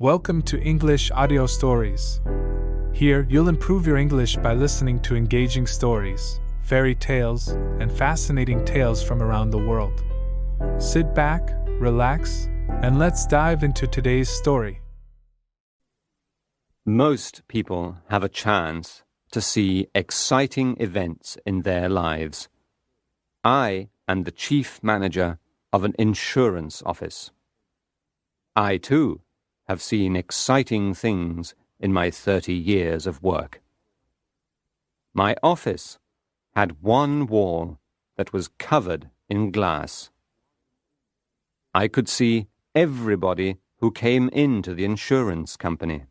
Welcome to English Audio Stories. Here, you'll improve your English by listening to engaging stories, fairy tales, and fascinating tales from around the world. Sit back, relax, and let's dive into today's story. Most people have a chance to see exciting events in their lives. I am the chief manager of an insurance office. I, too, have seen exciting things in my 30 years of work. My office had one wall that was covered in glass. I could see everybody who came into the insurance company.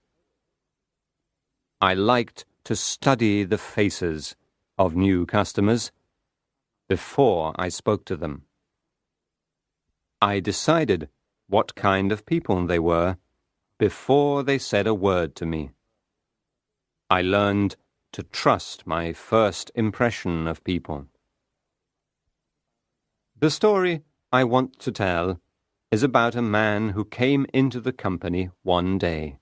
I liked to study the faces of new customers before I spoke to them. I decided what kind of people they were before they said a word to me. I learned to trust my first impression of people. The story I want to tell is about a man who came into the company one day.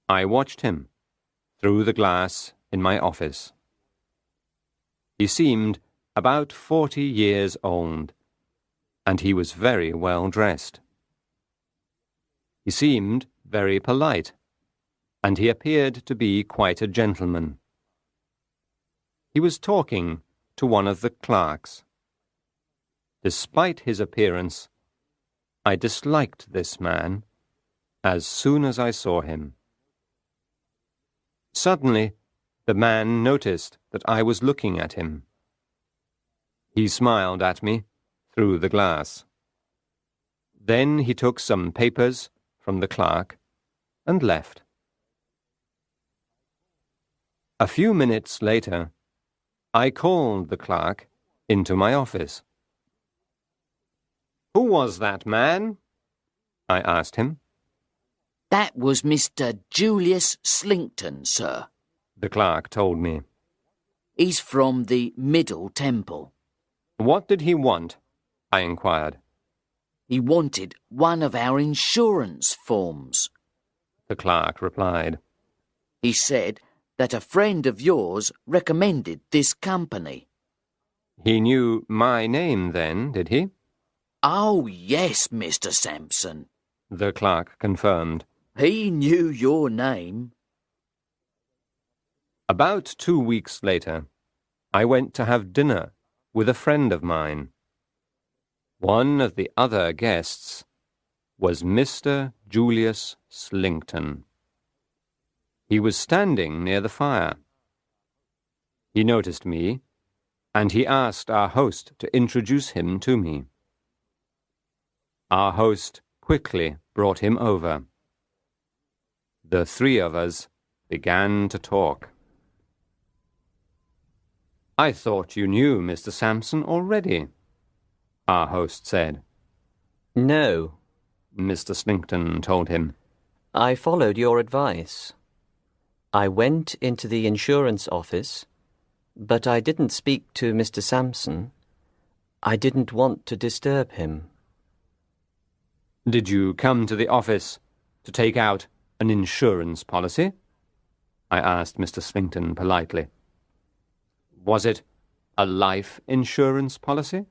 I watched him through the glass in my office. He seemed about 40 years old, and he was very well dressed. He seemed very polite, and he appeared to be quite a gentleman. He was talking to one of the clerks. Despite his appearance, I disliked this man as soon as I saw him. Suddenly, the man noticed that I was looking at him. He smiled at me through the glass. Then he took some papers from the clerk and left. A few minutes later, I called the clerk into my office. "Who was that man?" I asked him. "That was Mr. Julius Slinkton, sir," The clerk told me. "He's from the Middle Temple." "What did he want?" I inquired. "He wanted one of our insurance forms," The clerk replied. "He said that a friend of yours recommended this company." "He knew my name then, did he?" "Oh, yes, Mr. Sampson. The clerk confirmed. He knew your name." About 2 weeks later, I went to have dinner with a friend of mine. One of the other guests was Mr. Julius Slinkton. He was standing near the fire. He noticed me, and he asked our host to introduce him to me. Our host quickly brought him over. The three of us began to talk. "I thought you knew Mr. Sampson already," our host said. "No," Mr. Slinkton told him. I followed your advice. I went into the insurance office, but I didn't speak to Mr. Sampson. I didn't want to disturb him. "Did you come to the office to take out an insurance policy?" I asked Mr. Slinkton politely. "Was it a life insurance policy?"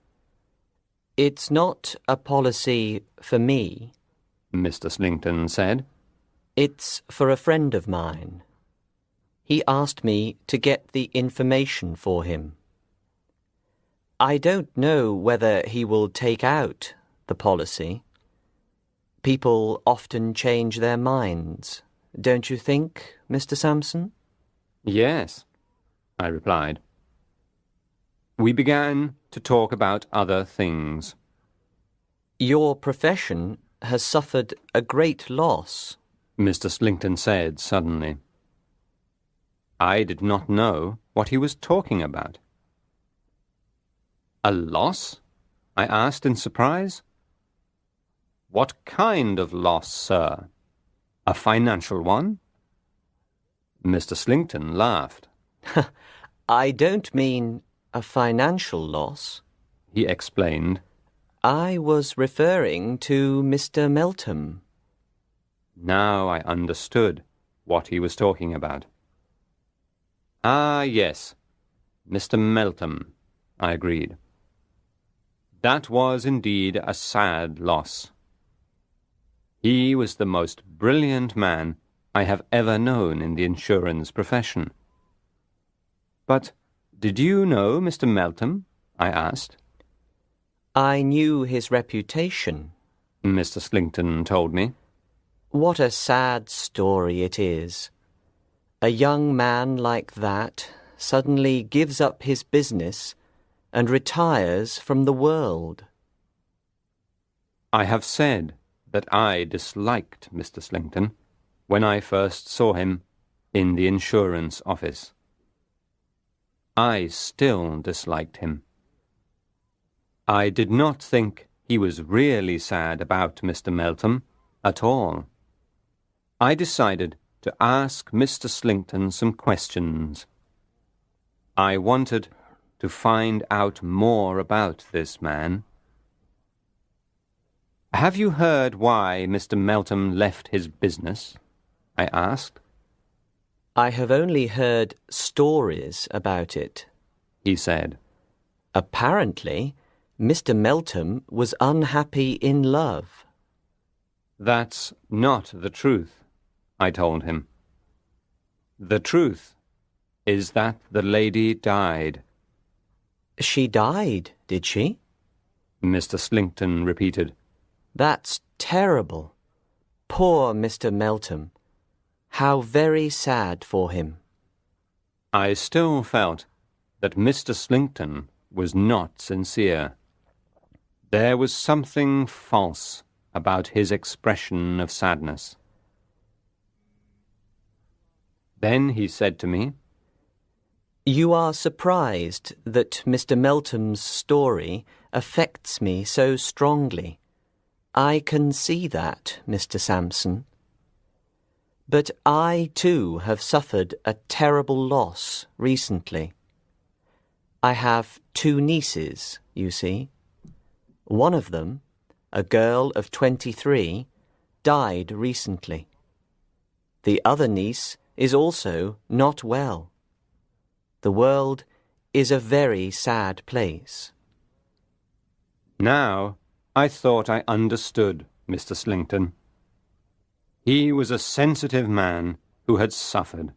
It's not a policy for me, Mr. Slinkton said. It's for a friend of mine. He asked me to get the information for him. I don't know whether he will take out the policy. People often change their minds, don't you think, Mr. Sampson? "Yes," I replied. We began to talk about other things. Your profession has suffered a great loss, Mr. Slinkton said suddenly. I did not know what he was talking about. "A loss?" I asked in surprise. "What kind of loss, sir? A financial one?" Mr. Slinkton laughed. I don't mean a financial loss, he explained. I was referring to Mr. Meltham. Now I understood what he was talking about. "Ah, yes, Mr. Meltham," I agreed. "That was indeed a sad loss. He was the most brilliant man I have ever known in the insurance profession." "But did you know Mr. Meltham?" I asked. I knew his reputation, Mr. Slinkton told me. What a sad story it is. A young man like that suddenly gives up his business and retires from the world. I have said that I disliked Mr. Slinkton when I first saw him in the insurance office. I still disliked him. I did not think he was really sad about Mr. Meltham at all. I decided to ask Mr. Slinkton some questions. I wanted to find out more about this man. "Have you heard why Mr. Meltham left his business?" I asked. I have only heard stories about it, He said. Apparently, Mr. Meltham was unhappy in love. "That's not the truth," I told him. "The truth is that the lady died." She died, did she? Mr. Slinkton repeated. That's terrible. Poor Mr. Meltham. How very sad for him. I still felt that Mr. Slinkton was not sincere. There was something false about his expression of sadness. Then he said to me, You are surprised that Mr. Meltham's story affects me so strongly. I can see that, Mr. Sampson. But I too have suffered a terrible loss recently. I have 2 nieces, you see. One of them, a girl of 23, died recently. The other niece is also not well. The world is a very sad place. Now I thought I understood Mr. Slinkton. He was a sensitive man who had suffered.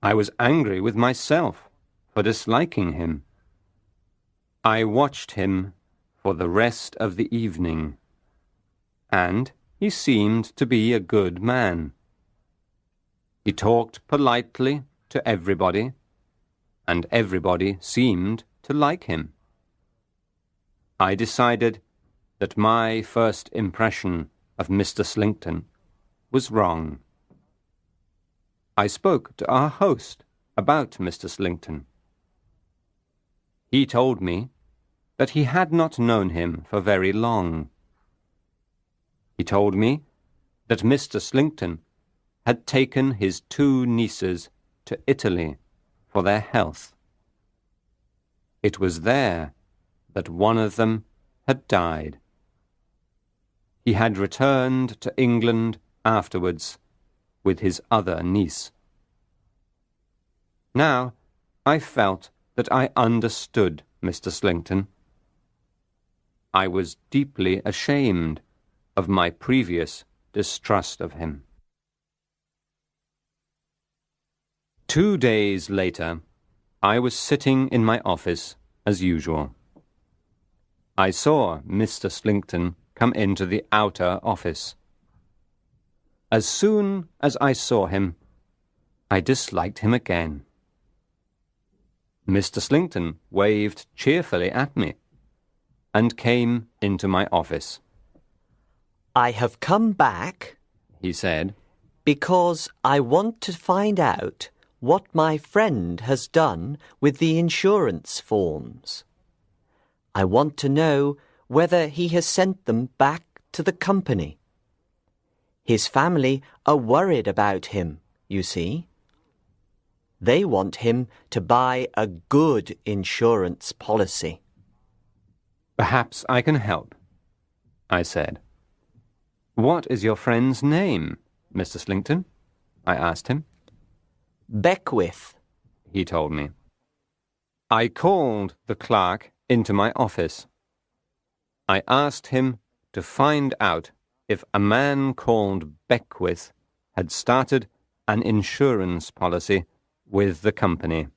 I was angry with myself for disliking him. I watched him for the rest of the evening, and he seemed to be a good man. He talked politely to everybody, and everybody seemed to like him. I decided that my first impression of Mr. Slinkton was wrong. I spoke to our host about Mr. Slinkton. He told me that he had not known him for very long. He told me that Mr. Slinkton had taken his 2 nieces to Italy for their health. It was there that one of them had died. He had returned to England afterwards with his other niece. Now I felt that I understood Mr. Slinkton. I was deeply ashamed of my previous distrust of him. 2 days later, I was sitting in my office as usual. I saw Mr. Slinkton come into the outer office. As soon as I saw him, I disliked him again. Mr. Slinkton waved cheerfully at me and came into my office. I have come back, He said, because I want to find out what my friend has done with the insurance forms. I want to know whether he has sent them back to the company. His family are worried about him, you see. They want him to buy a good insurance policy. "Perhaps I can help," I said. "What is your friend's name, Mr. Slinkton?" I asked him. Beckwith. He told me. I called the clerk into my office. I asked him to find out if a man called Beckwith had started an insurance policy with the company.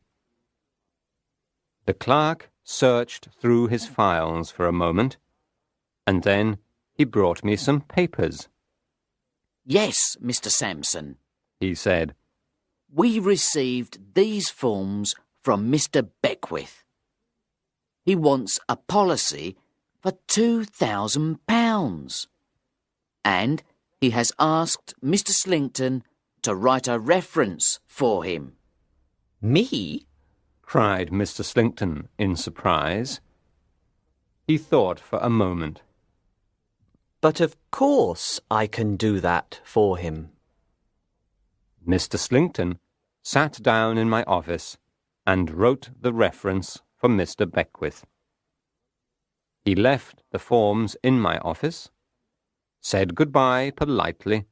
The clerk searched through his files for a moment, and then he brought me some papers. Yes, Mr. Sampson, He said. we received these forms from Mr. Beckwith. He wants a policy for £2,000. And he has asked Mr. Slinkton to write a reference for him. Me? Cried Mr. Slinkton in surprise. He thought for a moment. But of course I can do that for him. Mr. Slinkton sat down in my office and wrote the reference for Mr. Beckwith. He left the forms in my office, said goodbye politely,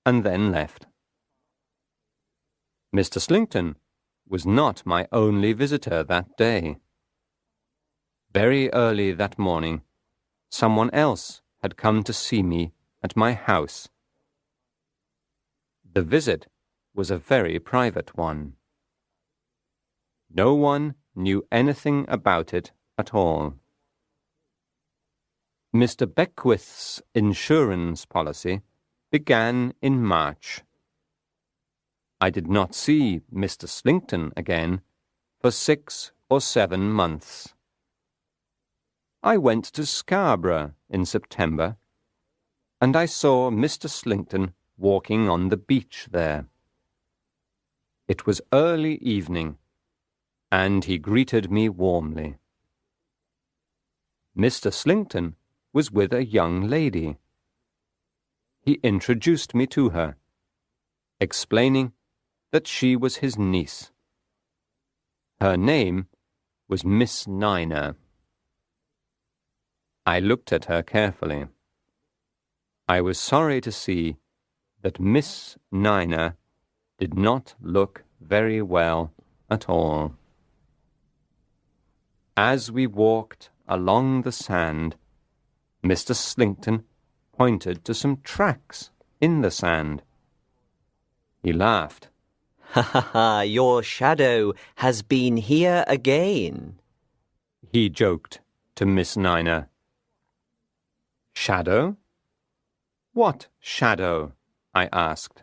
and then left. Mr. Slinkton was not my only visitor that day. Very early that morning, someone else had come to see me at my house. The visit was a very private one. No one knew anything about it at all. Mr. Beckwith's insurance policy began in March. I did not see Mr. Slinkton again for 6 or 7 months. I went to Scarborough in September, and I saw Mr. Slinkton walking on the beach there. It was early evening, and he greeted me warmly. Mr. Slinkton was with a young lady. He introduced me to her, explaining that she was his niece. Her name was Miss Niner. I looked at her carefully. I was sorry to see that Miss Niner did not look very well at all. As we walked along the sand, Mr. Slinkton pointed to some tracks in the sand. He laughed. Ha ha ha, your shadow has been here again. He joked to Miss Niner. Shadow? What shadow? I asked.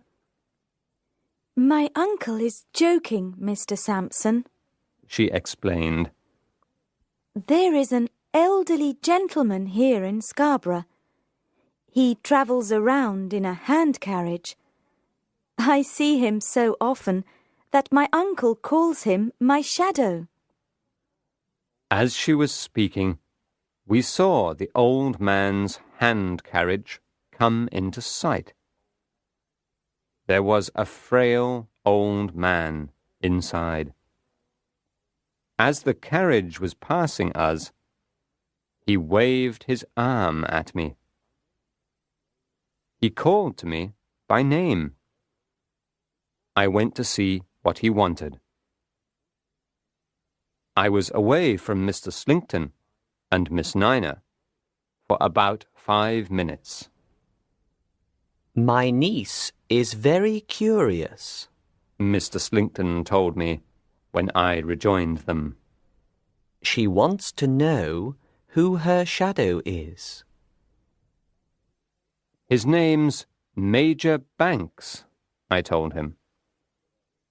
My uncle is joking, Mr. Sampson, She explained. There is an elderly gentleman here in Scarborough. He travels around in a hand carriage. I see him so often that my uncle calls him my shadow. As she was speaking, we saw the old man's hand carriage come into sight. There was a frail old man inside. As the carriage was passing us, he waved his arm at me. He called to me by name. I went to see what he wanted. I was away from Mr. Slinkton and Miss Niner for about 5 minutes. My niece is very curious, Mr. Slinkton told me when I rejoined them. She wants to know who her shadow is. His name's Major Banks, I told him.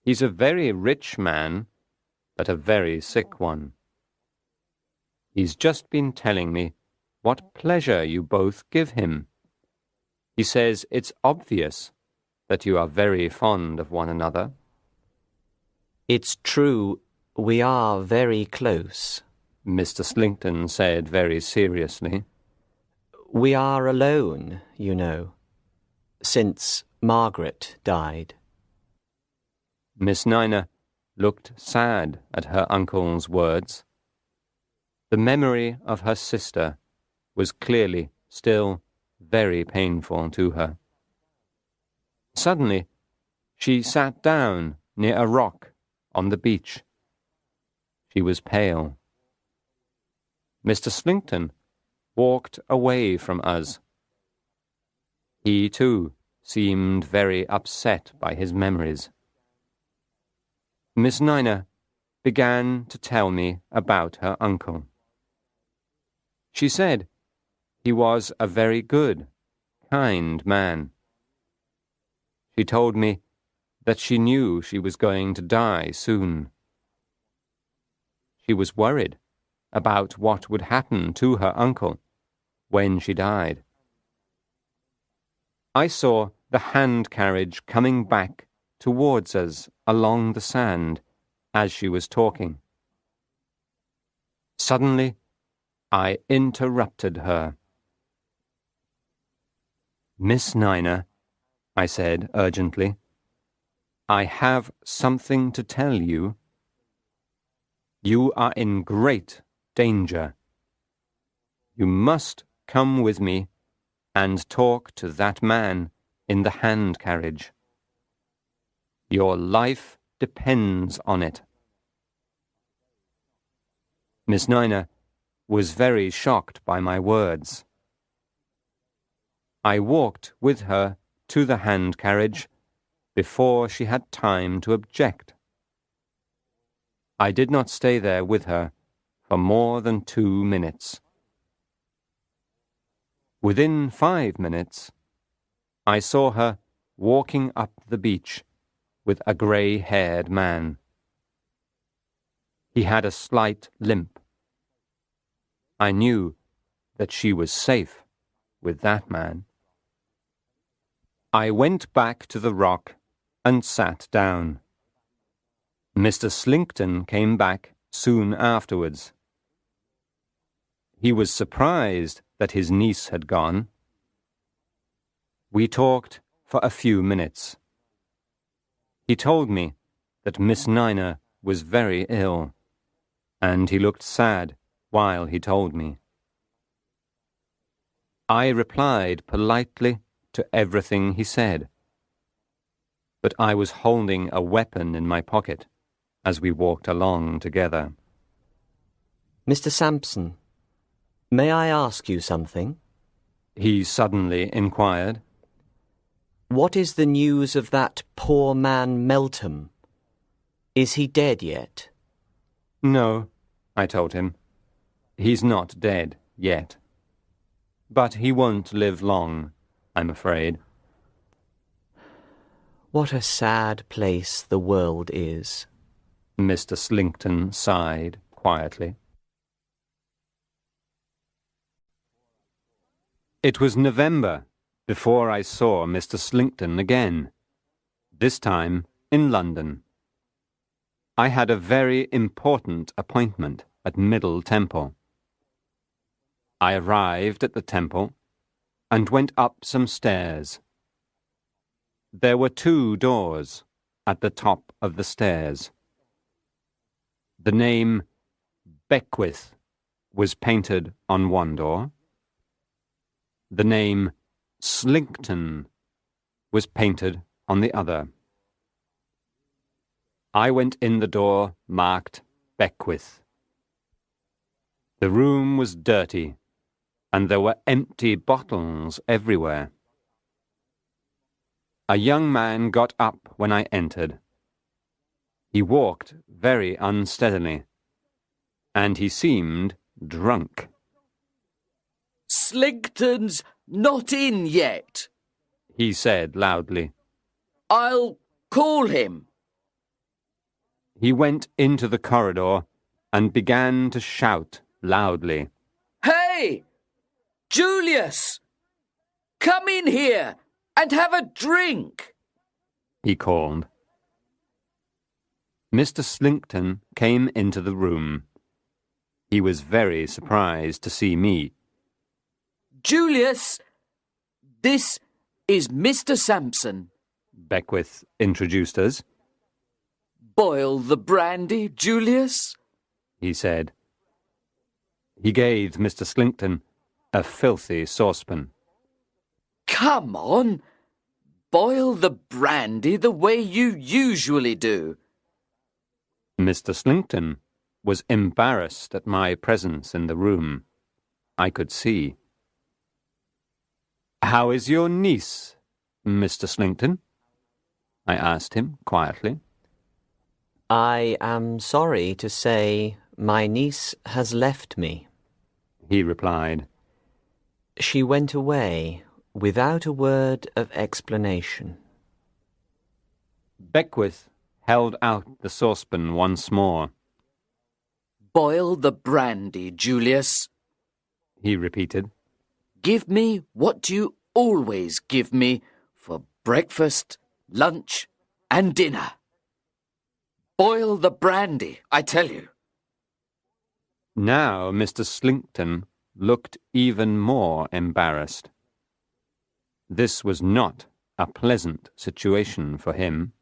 He's a very rich man, but a very sick one. He's just been telling me what pleasure you both give him. He says it's obvious that you are very fond of one another. It's true, we are very close. Mr. Slinkton said very seriously. We are alone, you know, since Margaret died. Miss Niner looked sad at her uncle's words. The memory of her sister was clearly still very painful to her. Suddenly, she sat down near a rock on the beach. She was pale. Mr. Slinkton walked away from us. He, too, seemed very upset by his memories. Miss Nina began to tell me about her uncle. She said he was a very good, kind man. She told me that she knew she was going to die soon. She was worried about what would happen to her uncle when she died. I saw the hand carriage coming back towards us along the sand as she was talking. Suddenly, I interrupted her. "Miss Nina," I said urgently, "I have something to tell you. You are in great danger. You must come with me and talk to that man in the hand carriage. Your life depends on it." Miss Nina was very shocked by my words. I walked with her to the hand carriage before she had time to object. I did not stay there with her for more than 2 minutes. Within 5 minutes, I saw her walking up the beach with a grey-haired man. He had a slight limp. I knew that she was safe with that man. I went back to the rock and sat down. Mr. Slinkton came back soon afterwards. He was surprised that his niece had gone. We talked for a few minutes. He told me that Miss Nina was very ill, and he looked sad while he told me. I replied politely to everything he said, but I was holding a weapon in my pocket as we walked along together. "Mr. Sampson, may I ask you something?" He suddenly inquired. "What is the news of that poor man Meltham? Is he dead yet?" "No," I told him. "He's not dead yet. But he won't live long, I'm afraid." "What a sad place the world is," Mr. Slinkton sighed quietly. It was November before I saw Mr. Slinkton again, this time in London. I had a very important appointment at Middle Temple. I arrived at the temple and went up some stairs. There were 2 doors at the top of the stairs. The name Beckwith was painted on one door. The name Slinkton was painted on the other. I went in the door marked Beckwith. The room was dirty, and there were empty bottles everywhere. A young man got up when I entered. He walked very unsteadily, and he seemed drunk. "Slinkton's not in yet," he said loudly. "I'll call him." He went into the corridor and began to shout loudly. "Hey, Julius! Come in here and have a drink," he called. Mr. Slinkton came into the room. He was very surprised to see me. "Julius, this is Mr. Sampson," Beckwith introduced us. "Boil the brandy, Julius," he said. He gave Mr. Slinkton a filthy saucepan. come on. Boil the brandy the way you usually do. Mr. Slinkton was embarrassed at my presence in the room. I could see. "How is your niece, Mr. Slinkton?" I asked him quietly. I am sorry to say my niece has left me, He replied. She went away without a word of explanation. Beckwith held out the saucepan once more. Boil the brandy, Julius. He repeated. Give me what you always give me for breakfast, lunch, and dinner. Boil the brandy, I tell you. Now Mr. Slinkton looked even more embarrassed. This was not a pleasant situation for him.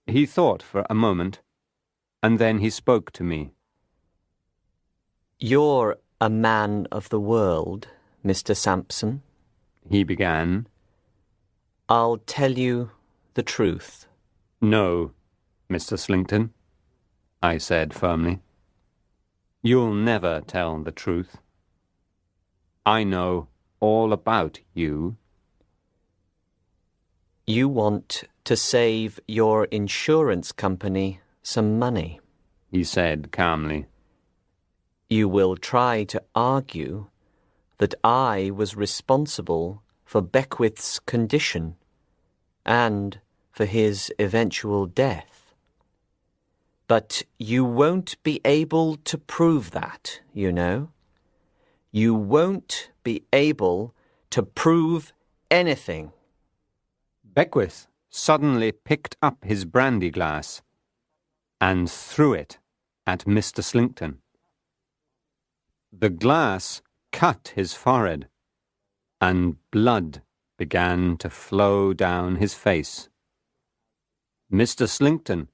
He thought for a moment, and then he spoke to me. You're a man of the world, Mr. Sampson, He began. I'll tell you the truth. No, Mr. Slinkton, I said firmly. You'll never tell the truth. I know all about you. You want to save your insurance company some money. He said calmly. You will try to argue that I was responsible for Beckwith's condition and for his eventual death. But you won't be able to prove that, you know. You won't be able to prove anything. Beckwith suddenly picked up his brandy glass and threw it at Mr. Slinkton. The glass cut his forehead, and blood began to flow down his face. Mr. Slinkton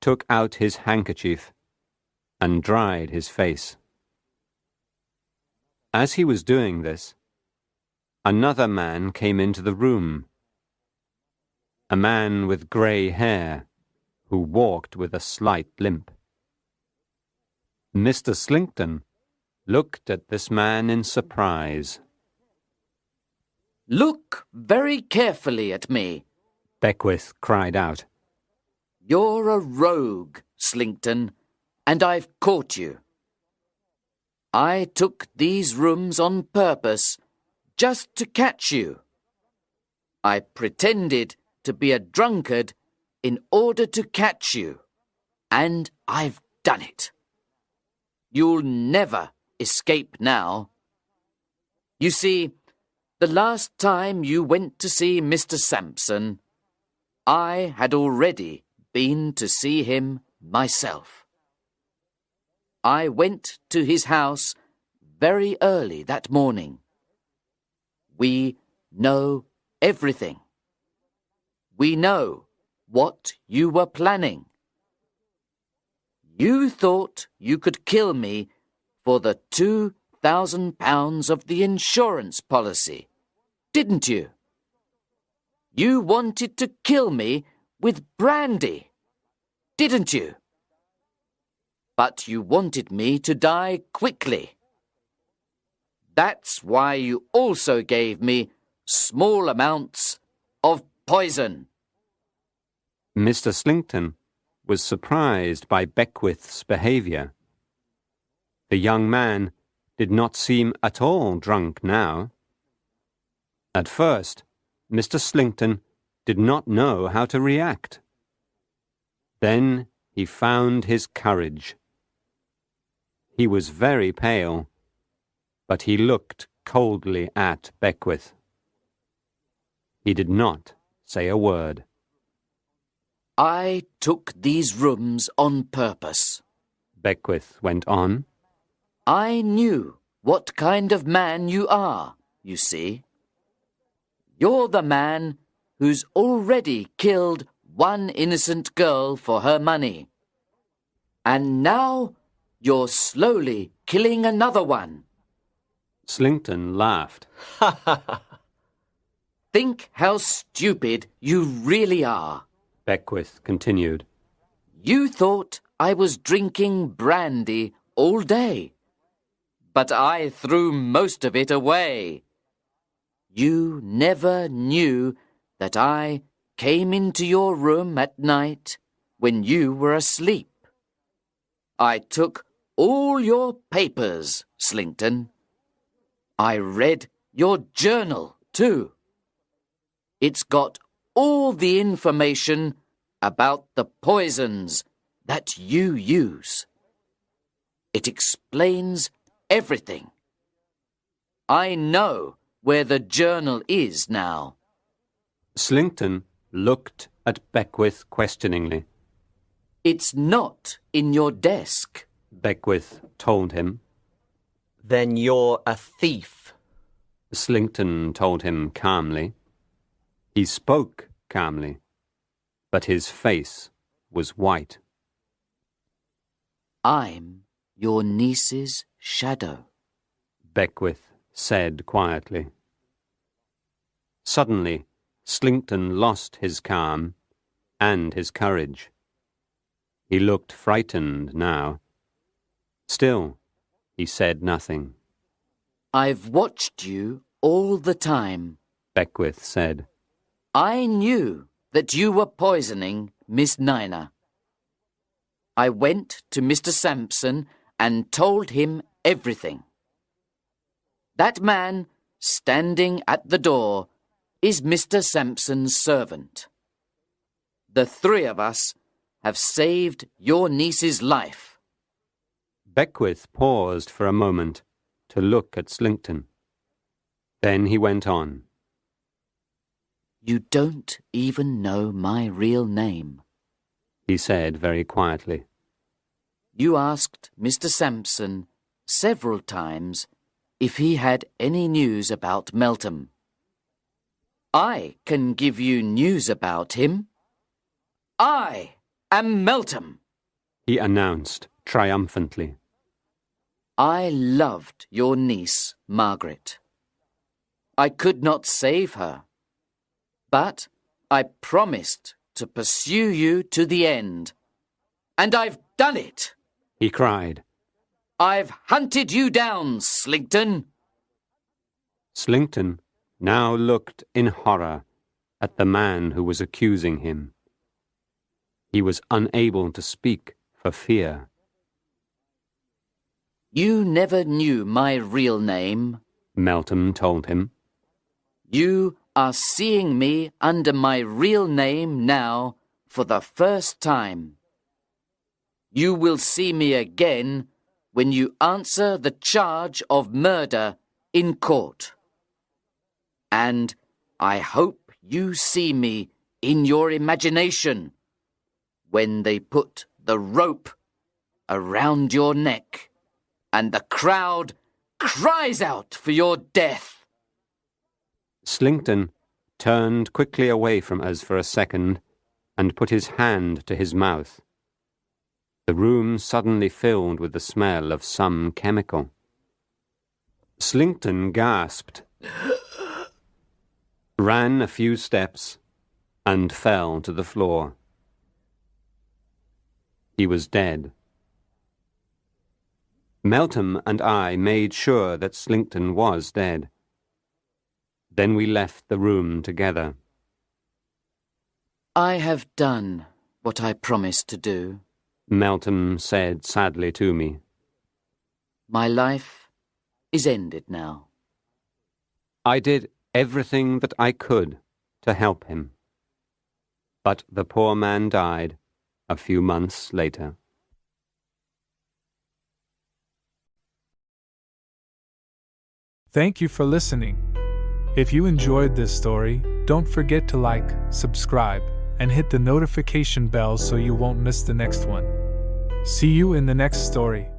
took out his handkerchief and dried his face. As he was doing this, another man came into the room. A man with grey hair, who walked with a slight limp. Mr. Slinkton looked at this man in surprise. Look very carefully at me. Beckwith cried out. You're a rogue, Slinkton, and I've caught you. I took these rooms on purpose just to catch you. I pretended to be a drunkard in order to catch you, and I've done it. You'll never escape now. You see, the last time you went to see Mr. Sampson, I had already been to see him myself. I went to his house very early that morning. We know everything. We know what you were planning. You thought you could kill me for the £2,000 of the insurance policy, didn't you? You wanted to kill me with brandy, didn't you? But you wanted me to die quickly. That's why you also gave me small amounts of poison. Mr. Slinkton was surprised by Beckwith's behaviour. The young man did not seem at all drunk now. At first, Mr. Slinkton did not know how to react. Then he found his courage. He was very pale, but he looked coldly at Beckwith. He did not say a word. I took these rooms on purpose, Beckwith went on. I knew what kind of man you are, you see. You're the man who's already killed one innocent girl for her money. And now you're slowly killing another one. Slinkton laughed. Think how stupid you really are. Beckwith continued. You thought I was drinking brandy all day, but I threw most of it away. You never knew that I came into your room at night when you were asleep. I took all your papers, Slinkton. I read your journal, too. It's got all the information about the poisons that you use. It explains everything. I know where the journal is now. Slinkton looked at Beckwith questioningly. It's not in your desk, Beckwith told him. Then you're a thief. Slinkton told him calmly. He spoke calmly, but his face was white. I'm your niece's shadow, Beckwith said quietly. Suddenly, Slinkton lost his calm and his courage. He looked frightened now. Still, he said nothing. I've watched you all the time, Beckwith said. I knew that you were poisoning Miss Nina. I went to Mr. Sampson and told him everything. That man standing at the door is Mr. Sampson's servant. The three of us have saved your niece's life. Beckwith paused for a moment to look at Slinkton. Then he went on. You don't even know my real name, he said very quietly. You asked Mr. Sampson several times if he had any news about Meltham. I can give you news about him. I am Meltham, he announced triumphantly. I loved your niece, Margaret. I could not save her, but I promised to pursue you to the end. And I've done it, he cried. I've hunted you down, Slinkton. Slinkton now looked in horror at the man who was accusing him. He was unable to speak for fear. You never knew my real name, Meltham told him. You are seeing me under my real name now for the first time. You will see me again when you answer the charge of murder in court. And I hope you see me in your imagination when they put the rope around your neck and the crowd cries out for your death. Slinkton turned quickly away from us for a second and put his hand to his mouth. The room suddenly filled with the smell of some chemical. Slinkton gasped, ran a few steps, and fell to the floor. He was dead. Meltham and I made sure that Slinkton was dead. Then we left the room together. I have done what I promised to do, Meltham said sadly to me. My life is ended now. I did everything that I could to help him. But the poor man died a few months later. Thank you for listening. If you enjoyed this story, don't forget to like, subscribe, and hit the notification bell so you won't miss the next one. See you in the next story.